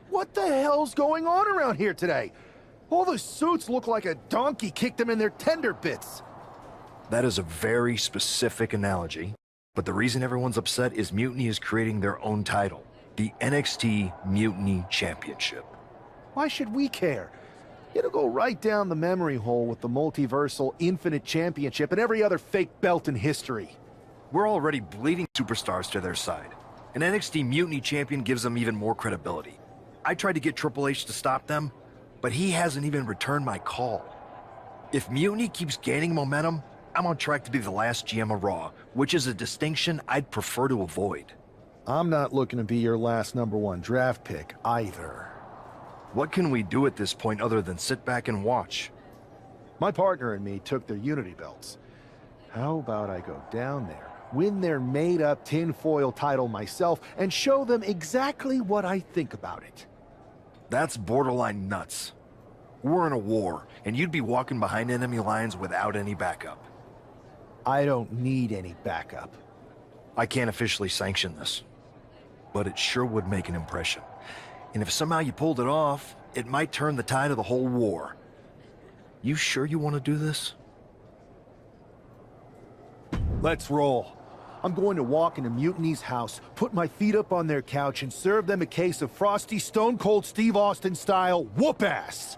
What the hell's going on around here today? All the suits look like a donkey kicked them in their tender bits. That is a very specific analogy, but the reason everyone's upset is Mutiny is creating their own title, the NXT Mutiny Championship. Why should we care? It'll go right down the memory hole with the multiversal Infinite Championship and every other fake belt in history. We're already bleeding superstars to their side. An NXT Mutiny champion gives them even more credibility. I tried to get Triple H to stop them, but he hasn't even returned my call. If Mutiny keeps gaining momentum, I'm on track to be the last GM of Raw, which is a distinction I'd prefer to avoid. I'm not looking to be your last #1 draft pick either. What can we do at this point other than sit back and watch? My partner and me took their Unity belts. How about I go down there, win their made-up tinfoil title myself, and show them exactly what I think about it? That's borderline nuts. We're in a war, and you'd be walking behind enemy lines without any backup. I don't need any backup. I can't officially sanction this, but it sure would make an impression. And if somehow you pulled it off, it might turn the tide of the whole war. You sure you want to do this? Let's roll. I'm going to walk into Mutiny's house, put my feet up on their couch, and serve them a case of frosty Stone Cold Steve Austin style whoop-ass.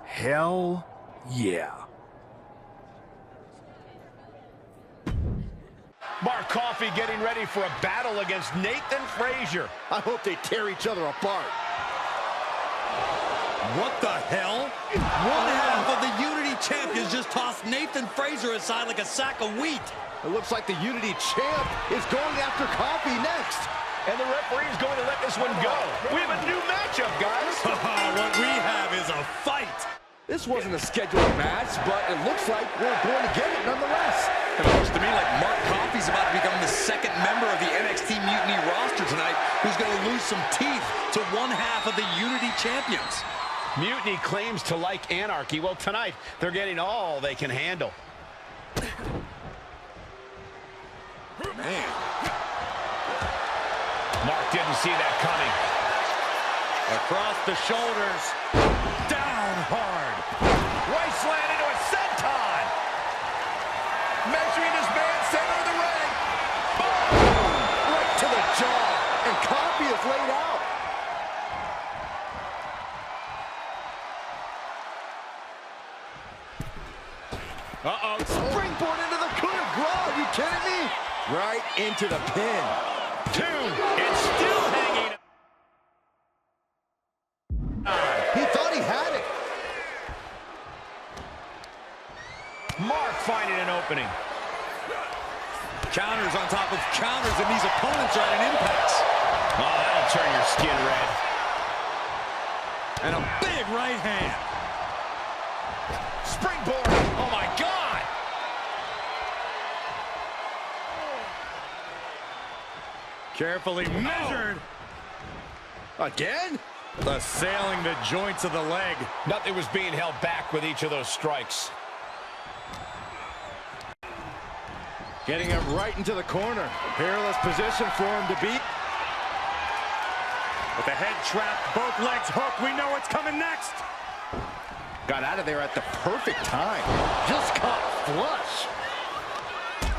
Hell yeah. Mark Coffey getting ready for a battle against Nathan Frazier. I hope they tear each other apart. What the hell? One half of the Unity champions just tossed Nathan Frazier aside like a sack of wheat. It looks like the Unity champ is going after Coffey next. And the referee's going to let this one go. We have a new matchup, guys. What we have is a fight. This wasn't a scheduled match, but it looks like we're going to get it nonetheless. It looks to me like Mark Coffey's about to become the second member of the NXT Mutiny roster tonight who's going to lose some teeth to one half of the Unity champions. Mutiny claims to like anarchy. Well, tonight, they're getting all they can handle. Man. Mark didn't see that coming. Across the shoulders. Down hard. Right slant into a senton. Measuring his man center of the ring. Boom! Right to the jaw. And Coffey is laid out. Uh-oh. Springboard into the coup de grace. Are you kidding me? Right into the pin. Two. And still hanging. He thought he had it. Mark finding an opening. Counters on top of counters, and these opponents are at an impasse. Oh, that'll turn your skin red. And a big right hand. Springboard. Oh, my God. Carefully measured. Again? Assailing the joints of the leg. Nothing was being held back with each of those strikes. Getting him right into the corner. Perilous position for him to beat. With the head trapped, both legs hooked. We know what's coming next. Got out of there at the perfect time. Just caught flush.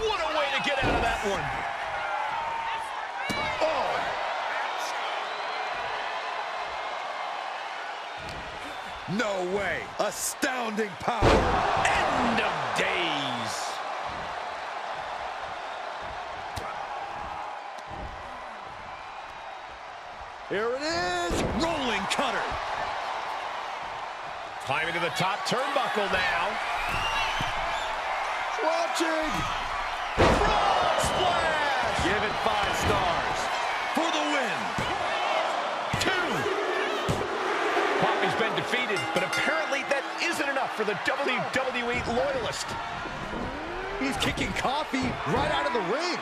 What a way to get out of that one. No way. Astounding power. End of days. Here it is. Rolling cutter. Climbing to the top turnbuckle now. Watching. Frog splash. Give it 5 stars. For the win. 2. Coffey's been defeated, but apparently that isn't enough for the WWE loyalist. He's kicking Coffey right out of the ring.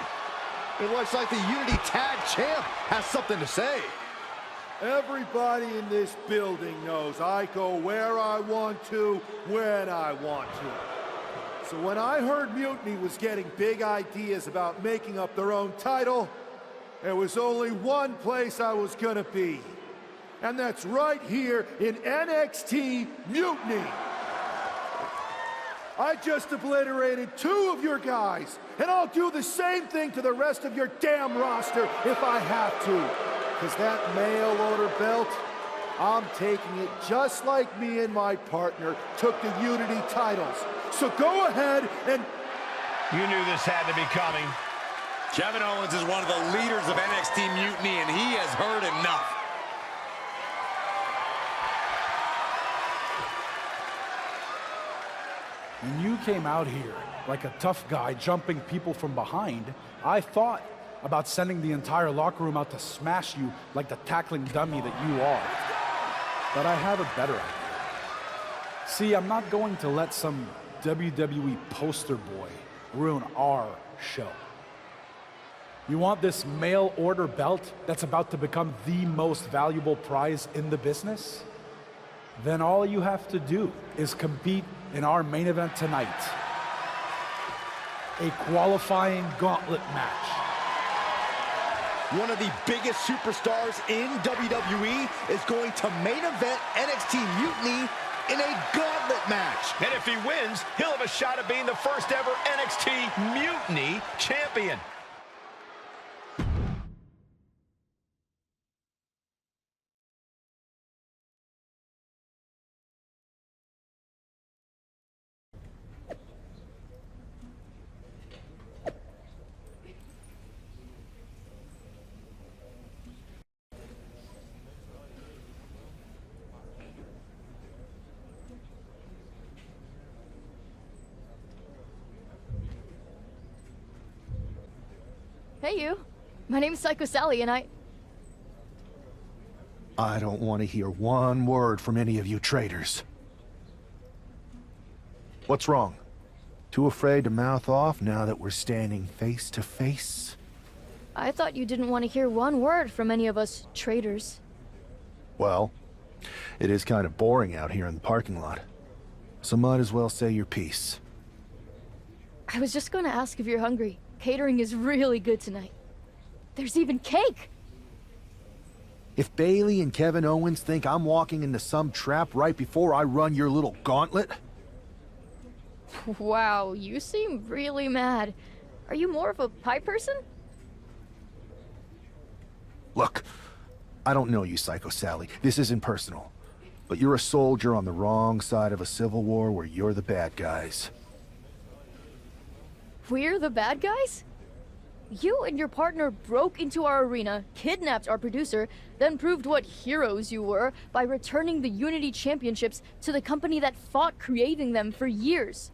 It looks like the Unity Tag Champ has something to say. Everybody in this building knows I go where I want to, when I want to. So when I heard Mutiny was getting big ideas about making up their own title, there was only one place I was gonna be. and that's right here in NXT Mutiny. I just obliterated 2 of your guys, and I'll do the same thing to the rest of your damn roster if I have to. Because that mail order belt, I'm taking it just like me and my partner took the Unity titles. So go ahead and... You knew this had to be coming. Kevin Owens is one of the leaders of NXT Mutiny, and he has heard enough. When you came out here like a tough guy jumping people from behind, I thought about sending the entire locker room out to smash you like the tackling dummy that you are. But I have a better idea. See, I'm not going to let some WWE poster boy ruin our show. You want this mail order belt that's about to become the most valuable prize in the business? Then all you have to do is compete in our main event tonight. A qualifying gauntlet match. One of the biggest superstars in WWE is going to main event NXT Mutiny in a gauntlet match. And if he wins, he'll have a shot at being the first ever NXT Mutiny champion. Hey, you. My name's Psycho Sally, and I don't want to hear one word from any of you traitors. What's wrong? Too afraid to mouth off now that we're standing face to face? I thought you didn't want to hear one word from any of us traitors. Well, it is kind of boring out here in the parking lot. So might as well say your piece. I was just going to ask if you're hungry. Catering is really good tonight. There's even cake! If Bailey and Kevin Owens think I'm walking into some trap right before I run your little gauntlet... Wow, you seem really mad. Are you more of a pie person? Look, I don't know you, Psycho Sally. This isn't personal. But you're a soldier on the wrong side of a civil war where you're the bad guys. We're the bad guys? You and your partner broke into our arena, kidnapped our producer, then proved what heroes you were by returning the Unity Championships to the company that fought creating them for years.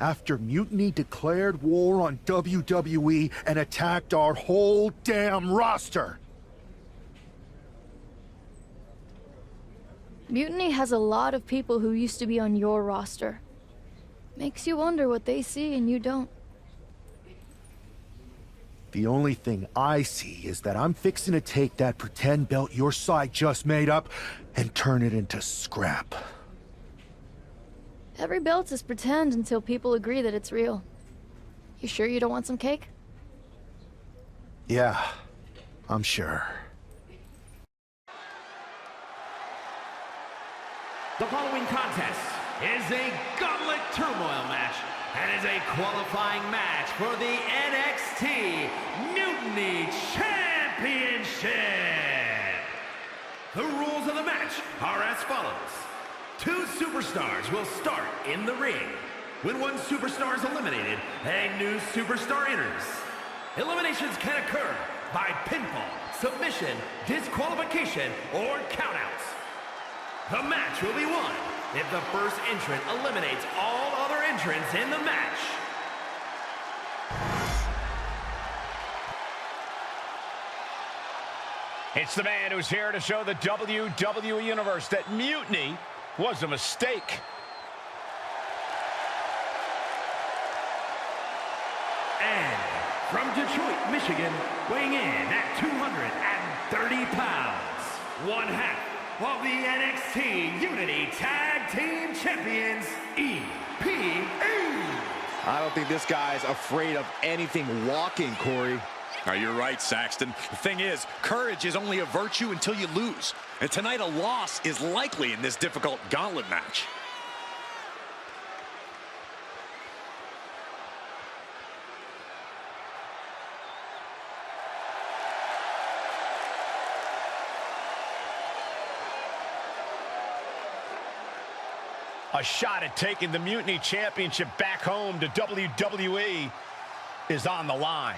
After Mutiny declared war on WWE and attacked our whole damn roster. Mutiny has a lot of people who used to be on your roster. Makes you wonder what they see and you don't. The only thing I see is that I'm fixing to take that pretend belt your side just made up and turn it into scrap. Every belt is pretend until people agree that it's real. You sure you don't want some cake? Yeah, I'm sure. The following contest is a gauntlet turmoil match and is a qualifying match for the NXT Mutiny Championship. The rules of the match are as follows. 2 superstars will start in the ring. When one superstar is eliminated, a new superstar enters. Eliminations can occur by pinfall, submission, disqualification, or countouts. The match will be won if the first entrant eliminates all other entrants in the match. It's the man who's here to show the WWE Universe that Mutiny was a mistake. And from Detroit, Michigan, weighing in at 230 pounds, one half of the NXT Unity Tag Team Champions, EPE. I don't think this guy's afraid of anything walking, Corey. Oh, you're right, Saxton. The thing is, courage is only a virtue until you lose. And tonight, a loss is likely in this difficult gauntlet match. A shot at taking the Mutiny Championship back home to WWE is on the line.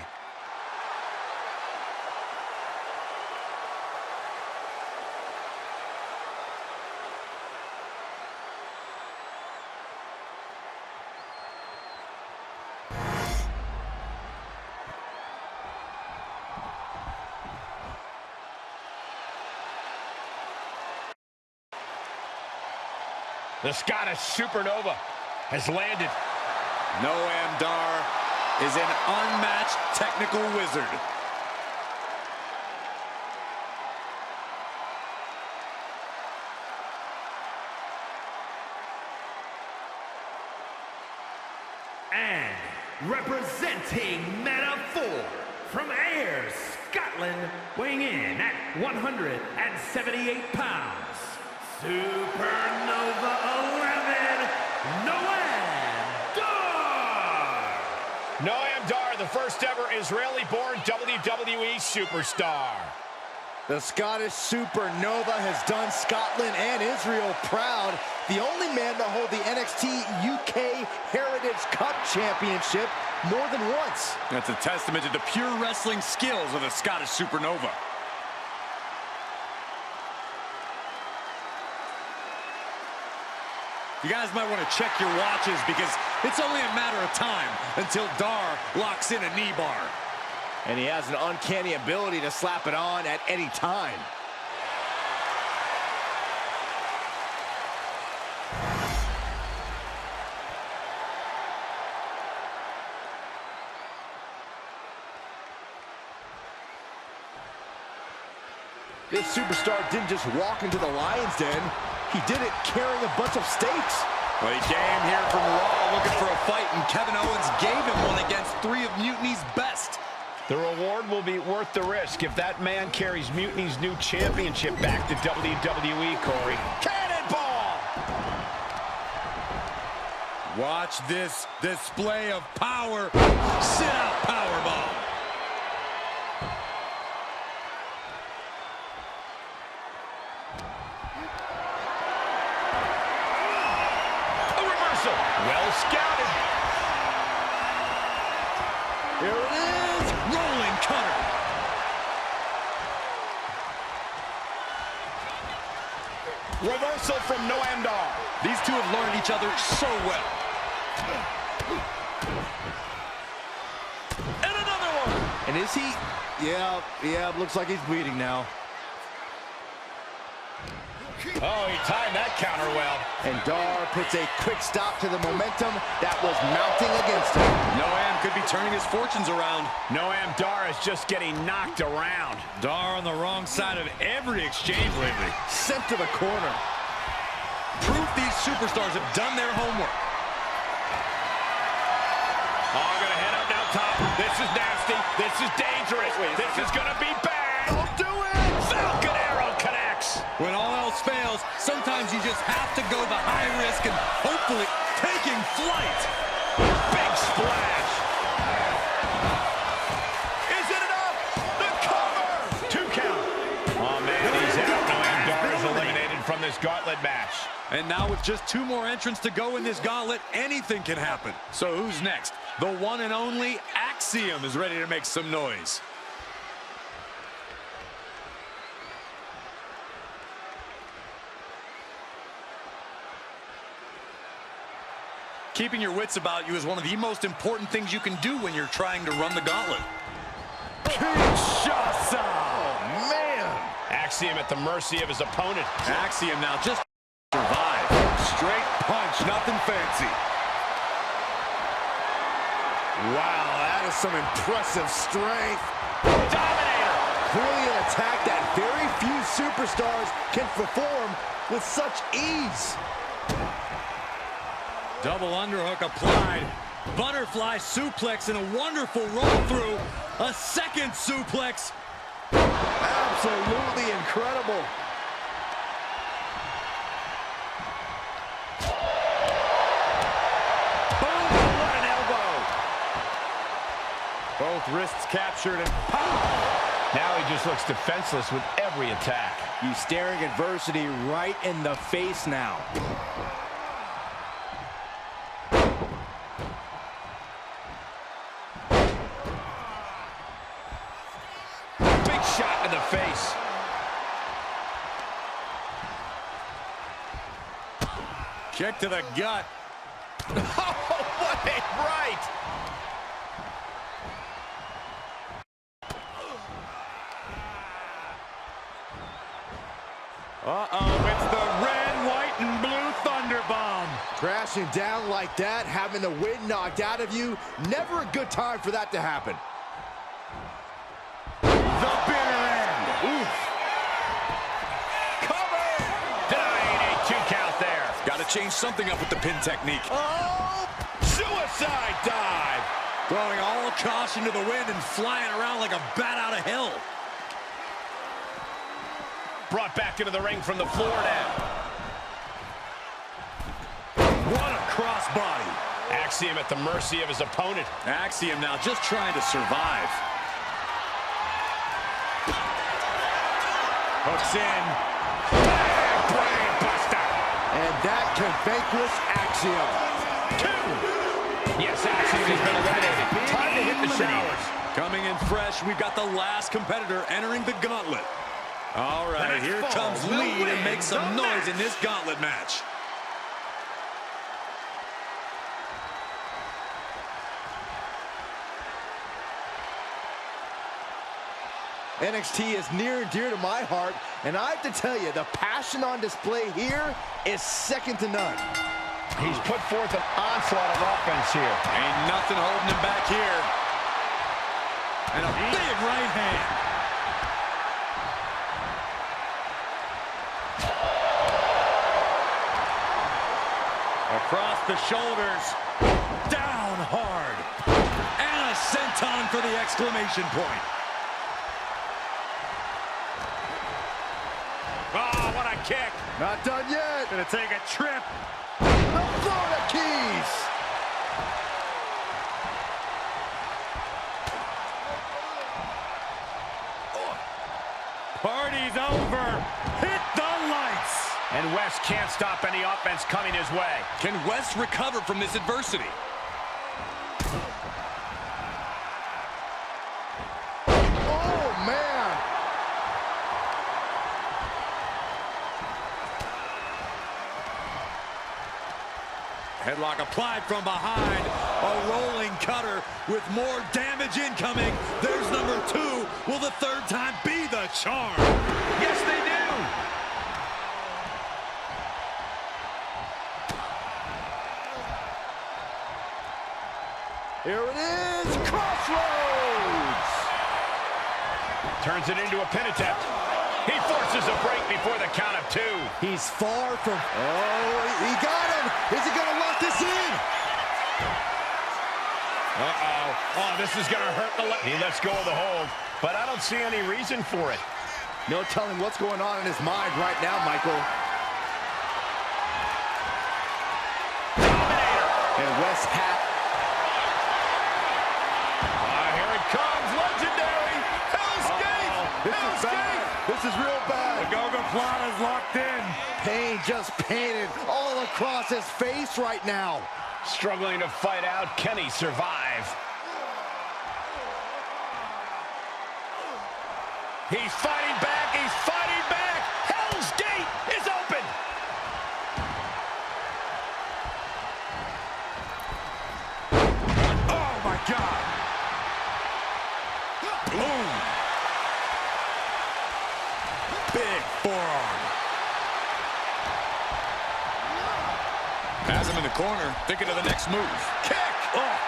The Scottish Supernova has landed. Noam Dar is an unmatched technical wizard. And representing Meta 4 from Ayr, Scotland, weighing in at 178 pounds, Supernova 11, Noam Dar! Noam Dar, the first ever Israeli-born WWE superstar. The Scottish Supernova has done Scotland and Israel proud. The only man to hold the NXT UK Heritage Cup Championship more than once. That's a testament to the pure wrestling skills of the Scottish Supernova. You guys might want to check your watches because it's only a matter of time until Dar locks in a knee bar. And he has an uncanny ability to slap it on at any time. This superstar didn't just walk into the Lion's Den. He did it carrying a bunch of stakes. Well, he came here from Raw looking for a fight, and Kevin Owens gave him one against 3 of Mutiny's best. The reward will be worth the risk if that man carries Mutiny's new championship back to WWE, Corey. Cannonball! Watch this display of power. Sit-out powerbomb. Well scouted. Here it is. Rolling cutter. Reversal from Noam Dar. These two have learned each other so well. And another one. And is he? Yeah, looks like he's bleeding now. Oh, he timed that counter well. And Dar puts a quick stop to the momentum that was mounting against him. Noam could be turning his fortunes around. Noam Dar is just getting knocked around. Dar on the wrong side of every exchange lately. Sent to the corner. Proof these superstars have done their homework. Oh, gonna head up now top. This is nasty. This is dangerous. This is gonna be bad. Don't do it! Falcon Arrow connects. When all else fails, sometimes you just have to go the high risk and hopefully taking flight. Big splash. Is it enough? The cover. 2 count. Oh, man, he's out. Noam Dar is eliminated from this gauntlet match. And now with just 2 more entrants to go in this gauntlet, anything can happen. So who's next? The one and only Axiom is ready to make some noise. Keeping your wits about you is one of the most important things you can do when you're trying to run the gauntlet. Kinshasa. Oh, man. Axiom at the mercy of his opponent. Axiom now just survive. Straight punch, nothing fancy. Wow, that is some impressive strength. Dominator. Clearly an attack that very few superstars can perform with such ease. Double underhook applied. Butterfly suplex and a wonderful roll through. A second suplex. Absolutely incredible. Boom, what an elbow. Both wrists captured and pow! Now he just looks defenseless with every attack. He's staring adversity right in the face now. Big shot in the face. Kick to the gut. Oh, what a right! Uh-oh, it's the red, white, and blue Thunderbomb. Crashing down like that, having the wind knocked out of you, never a good time for that to happen. The bitter end. Oof. Cover! Denied a 2 count there. Got to change something up with the pin technique. Oh! Suicide dive! Throwing all caution to the wind and flying around like a bat out of hell. Brought back into the ring from the floor now. What a crossbody. Axiom at the mercy of his opponent. Axiom now just trying to survive. Hooks in. Brain buster. And that can vanquish Axiom. 2. Yes, Axiom has been eliminated. Time to hit the showers. Coming in fresh, we've got the last competitor entering the gauntlet. All right, here comes Lead and makes some noise in this gauntlet match. NXT is near and dear to my heart, and I have to tell you, the passion on display here is second to none. He's put forth an onslaught of offense here. Ain't nothing holding him back here. And a big right hand. Across the shoulders, down hard, and a senton for the exclamation point. Oh, what a kick. Not done yet. Gonna take a trip. The Florida Keys. Party's over. Hit the lights. And West can't stop any offense coming his way. Can West recover from this adversity? Oh, man. Headlock applied from behind. A rolling cutter with more damage incoming. There's number 2. Will the third time be the charm? Yes, they do. Here it is, Crossroads! Turns it into a pin attempt. He forces a break before the count of 2. He's far from... Oh, he got him! Is he gonna lock this in? Uh-oh. Oh, this is gonna hurt the leg. He lets go of the hold, but I don't see any reason for it. No telling what's going on in his mind right now, Michael. Dominator. And West Hat. Here it comes. Legendary. Hell's Gate. This is bad. This is real bad. The Goga is locked in. Pain just painted all across his face right now. Struggling to fight out. Can he survive? He's fighting back. He's fighting back. Hell's Gate is open. Oh, my God. Boom. Big forearm. Has him in the corner, thinking of the next move. Kick. Oh.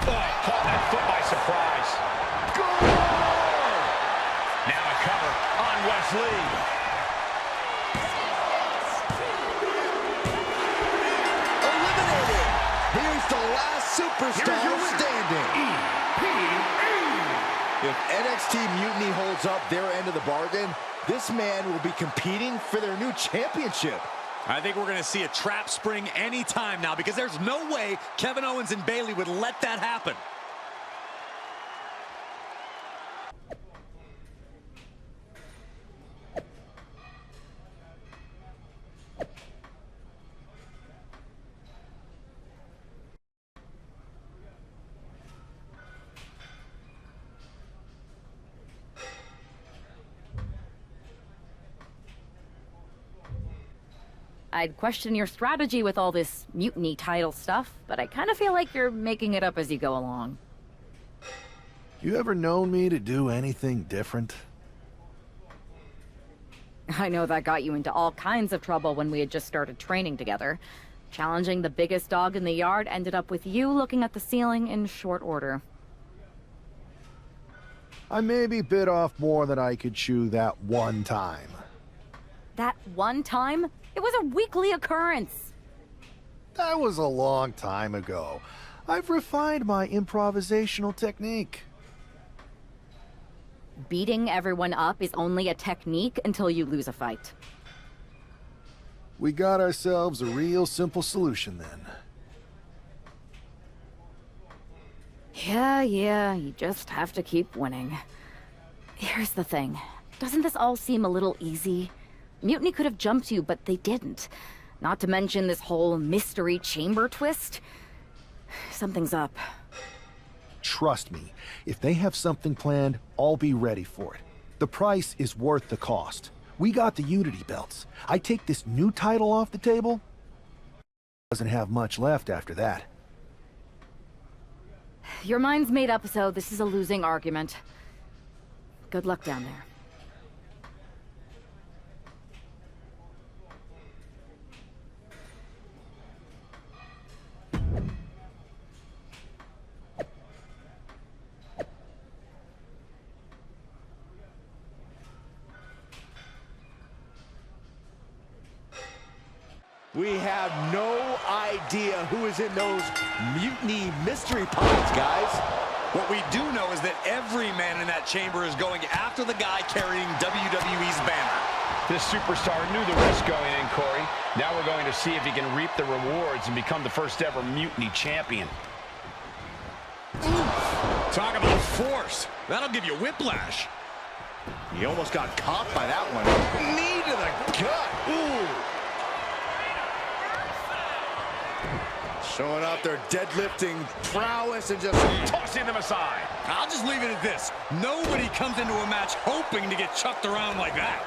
Caught that foot by surprise. Now a cover on Wesley. Eliminated. Here's the last superstar standing. If NXT Mutiny holds up their end of the bargain, this man will be competing for their new championship. I think we're going to see a trap spring anytime now, because there's no way Kevin Owens and Bayley would let that happen. I'd question your strategy with all this mutiny title stuff, but I kind of feel like you're making it up as you go along. You ever known me to do anything different? I know that got you into all kinds of trouble when we had just started training together. Challenging the biggest dog in the yard ended up with you looking at the ceiling in short order. I maybe bit off more than I could chew that one time. That one time? It was a weekly occurrence. That was a long time ago. I've refined my improvisational technique. Beating everyone up is only a technique until you lose a fight. We got ourselves a real simple solution then. Yeah, you just have to keep winning. Here's the thing. Doesn't this all seem a little easy? Mutiny could have jumped you, but they didn't. Not to mention this whole mystery chamber twist. Something's up. Trust me, if they have something planned, I'll be ready for it. The price is worth the cost. We got the Unity belts. I take this new title off the table, doesn't have much left after that. Your mind's made up, so this is a losing argument. Good luck down there. We have no idea who is in those mutiny mystery pods, guys. What we do know is that every man in that chamber is going after the guy carrying WWE's banner. This superstar knew the risk going in, Corey. Now we're going to see if he can reap the rewards and become the first ever Mutiny champion. Talk about force. That'll give you whiplash. He almost got caught by that one. Knee to the gut. Ooh. Showing off their deadlifting prowess and just Tossing them aside. I'll just leave it at this. Nobody comes into a match hoping to get chucked around like that.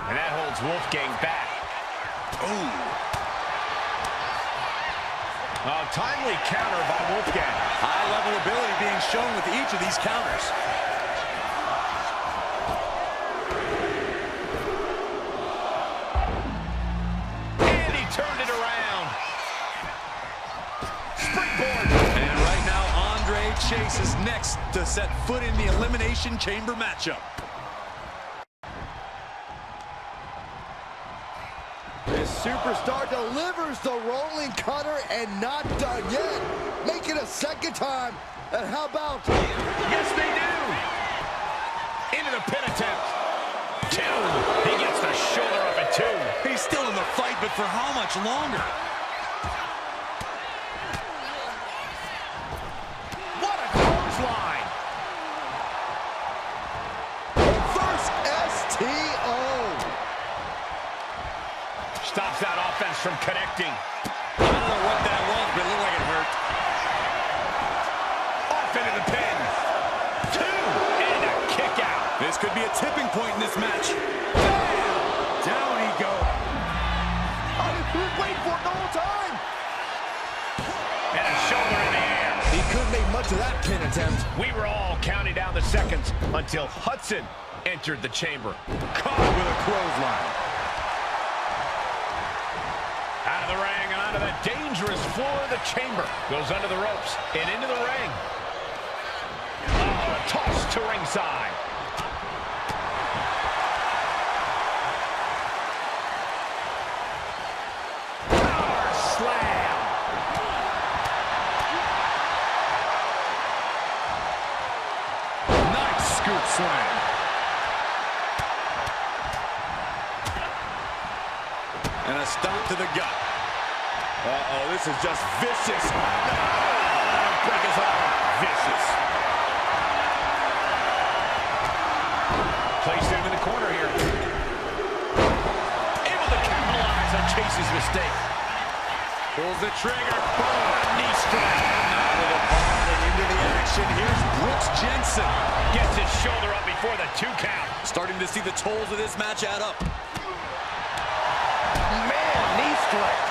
And that holds Wolfgang back. Ooh. A timely counter by Wolfgang. High-level ability being shown with each of these counters. And he turned it around. Springboard. And right now, Andre Chase is next to set foot in the Elimination Chamber matchup. this superstar delivers the rolling cutter and not done yet. Make it a second time. And how about... Yes, they do. Into the pin attempt. Two. He gets the shoulder up at two. He's still in the fight, but for how much longer? What a clothesline. Reverse STO. Stops that offense from connecting. I don't know what that was, but it looked like it hurt. Off into the pin. Two. And a kick out. This could be a tipping point in this match. Down he goes. We've been waiting for it the whole time. And a shoulder in the air. He couldn't make much of that pin attempt. We were all counting down the seconds until Hudson entered the chamber. Caught with a clothesline. Out of the ring and onto the dangerous floor of the chamber. Goes under the ropes and into the ring. Oh, a toss to ringside. slam. And a stop to the gut. Uh-oh, this is just vicious. Break his arm. Vicious. Placed him in the corner here. Able to capitalize on Chase's mistake. Pulls the trigger. Boom. Knee strike. Out of the ball and into the action. Here's Brooks Jensen. Gets his shoulder up before the 2 count. Starting to see the tolls of this match add up. Man, knee strike.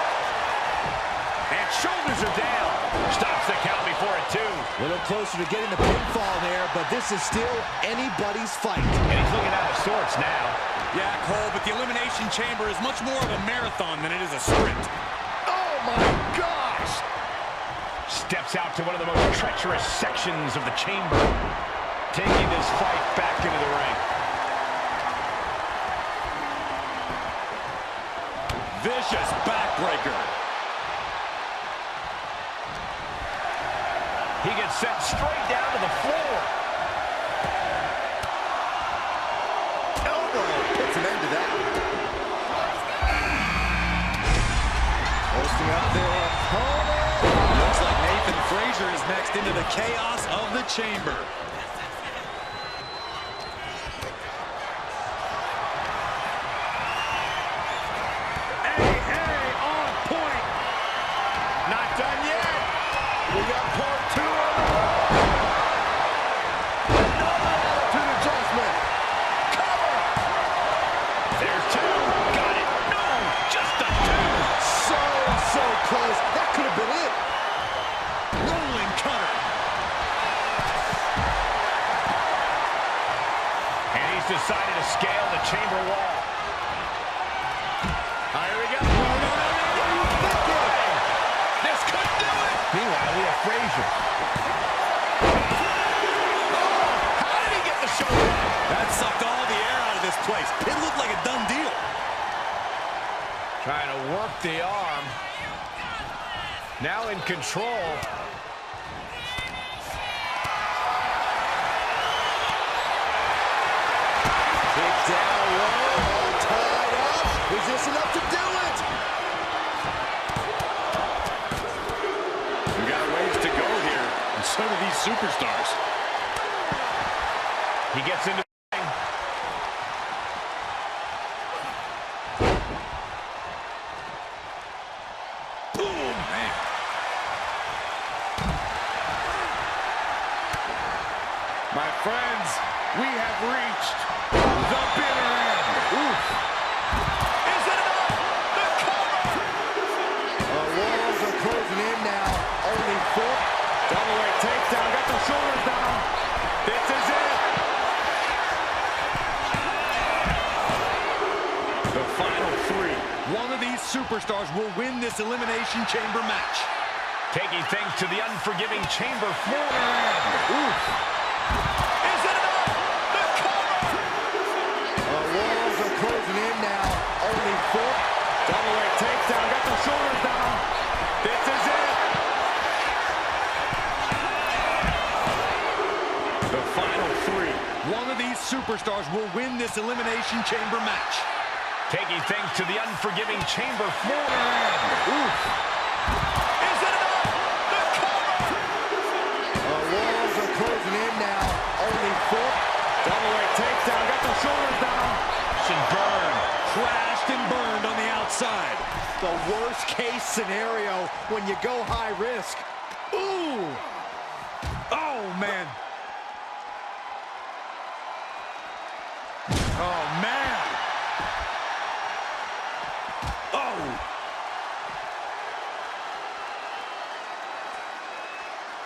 And shoulders are down. Stops the count before a 2. A little closer to getting the pinfall there, but this is still anybody's fight. And he's looking out of sorts now. Yeah, Cole, but the Elimination Chamber is much more of a marathon than it is a sprint. Oh my gosh! Steps out to one of the most treacherous sections of the chamber. Taking this fight back into the ring. Vicious backbreaker. He gets sent straight down to the floor. Elbow puts an end to that. Posting up their opponent. Looks like Nathan Frazier is next into the chaos of the chamber. On point. Not done yet. We got part 2 on the way. Another attitude adjustment. Cover. There's 2. Got it. No, just a 2. So close. That could have been it. Rolling cutter. And he's decided to scale the chamber wall. Here we go. This could do it. Meanwhile, we have Frazier. How did he get the shoulder? That sucked all the air out of this place. It looked like a done deal. Trying to work the arm. Now in control. Kick down low, all tied up. Is this enough to do it? We got a ways to go here, and so do these superstars. He gets into the ring. Boom, man. My friends, we have reached the bitter end. Oof. Is it enough? The cover! The walls are closing in now. Only 4. Double leg takedown, got the shoulders down. This is it. The final 3. One of these superstars will win this Elimination Chamber match. Taking things to the unforgiving chamber floor. Oof. Is it enough? The cover! The walls are closing in now. Only 4. Double leg takedown, got the shoulders down. This is it. The final 3. One of these superstars will win this Elimination Chamber match. Taking things to the unforgiving chamber floor. Oof. Is it enough? The cover! The walls are closing in now. Only 4. Double leg takedown, got the shoulders down. And burned. Crashed and burned on the outside. The worst case scenario when you go high risk. Ooh! Oh, man. Oh, man. Oh.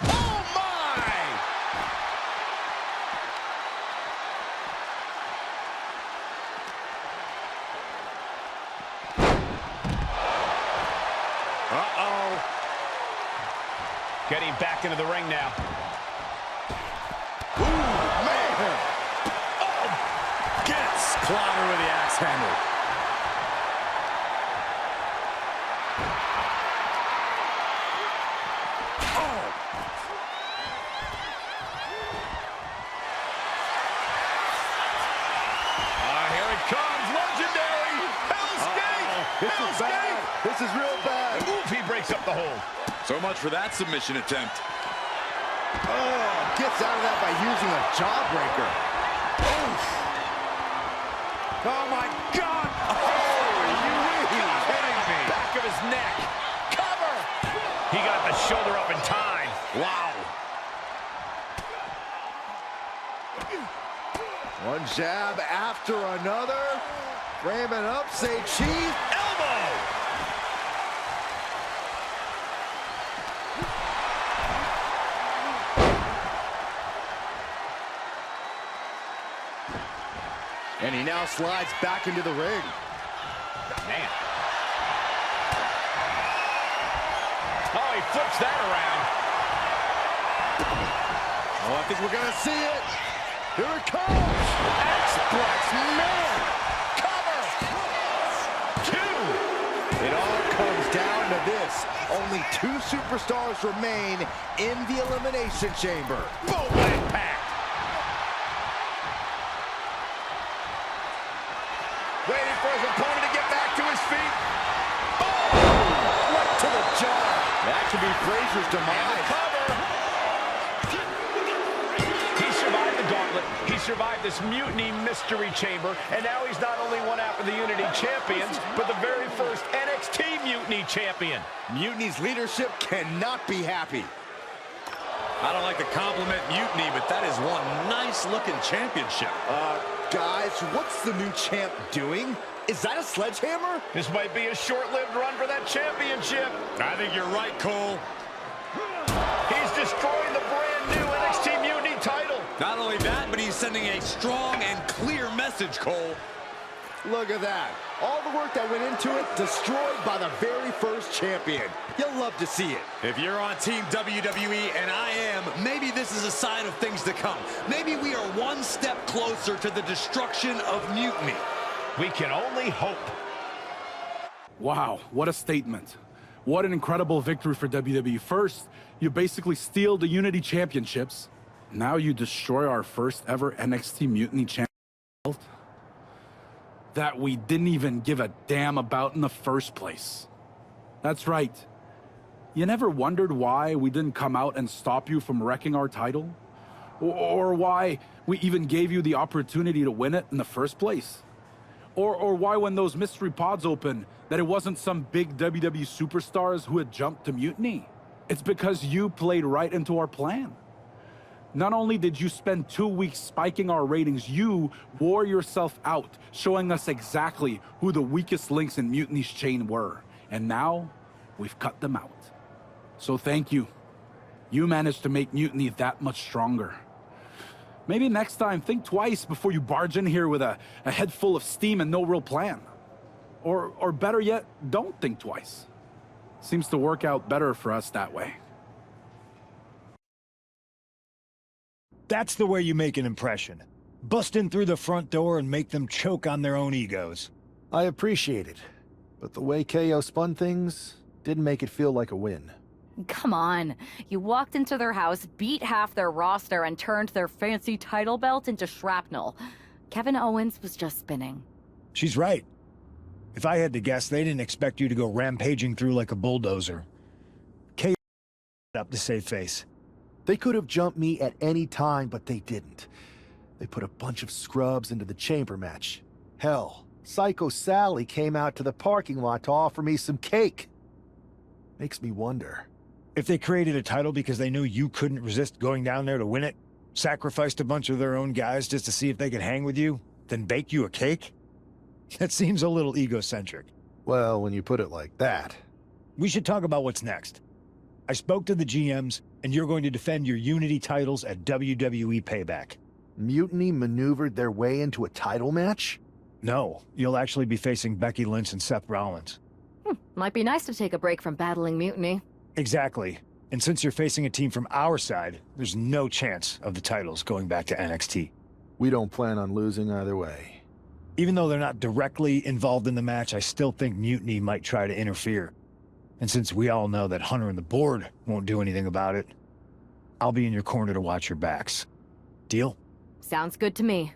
Oh, my! Uh-oh. Getting back into the ring now. Ooh, man. Oh, gets clobber with the axe handle. Oh. bad. This is real bad. Oof, he breaks up the hold. So much for that submission attempt. Oh, gets out of that by using a jawbreaker. Oof. Oh, my God. Oh, you kidding me. Back of his neck. Cover. He got the shoulder up in time. Wow. One jab after another. Ramming up, say cheese. Elbow. And he now slides back into the ring. Man. Oh, he flips that around. Oh, I think we're going to see it. Here it comes. X-Plex, man. Cover. Two. It all comes down to this. Only 2 superstars remain in the Elimination Chamber. Boom, impact. Waiting for his opponent to get back to his feet. Oh! Right to the jaw. That could be Fraser's demise. Cover. He survived the gauntlet. He survived this mutiny mystery chamber. And now he's not only one half of the Unity champions, but the very first NXT Mutiny champion. Mutiny's leadership cannot be happy. I don't like to compliment Mutiny, but that is one nice-looking championship. Guys, what's the new champ doing? Is that a sledgehammer? This might be a short-lived run for that championship. I think you're right, Cole. He's destroying the brand new NXT Mutiny title. Not only that, but he's sending a strong and clear message, Cole. Look at that. All the work that went into it, destroyed by the very first champion. You'll love to see it. If you're on Team WWE, and I am, maybe this is a sign of things to come. Maybe we are one step closer to the destruction of Mutiny. We can only hope. Wow, what a statement. What an incredible victory for WWE. First, you basically steal the Unity Championships. Now you destroy our first ever NXT Mutiny Champion belt that we didn't even give a damn about in the first place. That's right. You never wondered why we didn't come out and stop you from wrecking our title? Or why we even gave you the opportunity to win it in the first place? Or why when those mystery pods opened, that it wasn't some big WWE superstars who had jumped to Mutiny? It's because you played right into our plan. Not only did you spend 2 weeks spiking our ratings, you wore yourself out, showing us exactly who the weakest links in Mutiny's chain were. And now, we've cut them out. So thank you. You managed to make Mutiny that much stronger. Maybe next time, think twice before you barge in here with a head full of steam and no real plan. Or better yet, don't think twice. Seems to work out better for us that way. That's the way you make an impression. Bust in through the front door and make them choke on their own egos. I appreciate it, but the way KO spun things didn't make it feel like a win. Come on. You walked into their house, beat half their roster, and turned their fancy title belt into shrapnel. Kevin Owens was just spinning. She's right. If I had to guess, they didn't expect you to go rampaging through like a bulldozer. KO up to save face. They could have jumped me at any time, but they didn't. They put a bunch of scrubs into the chamber match. Hell, Psycho Sally came out to the parking lot to offer me some cake. Makes me wonder. If they created a title because they knew you couldn't resist going down there to win it, sacrificed a bunch of their own guys just to see if they could hang with you, then bake you a cake? That seems a little egocentric. Well, when you put it like that. We should talk about what's next. I spoke to the GMs, and you're going to defend your Unity titles at WWE Payback. Mutiny maneuvered their way into a title match? No, you'll actually be facing Becky Lynch and Seth Rollins. Might be nice to take a break from battling Mutiny. Exactly. And since you're facing a team from our side, there's no chance of the titles going back to NXT. We don't plan on losing either way. Even though they're not directly involved in the match, I still think Mutiny might try to interfere. And since we all know that Hunter and the board won't do anything about it, I'll be in your corner to watch your backs. Deal? Sounds good to me.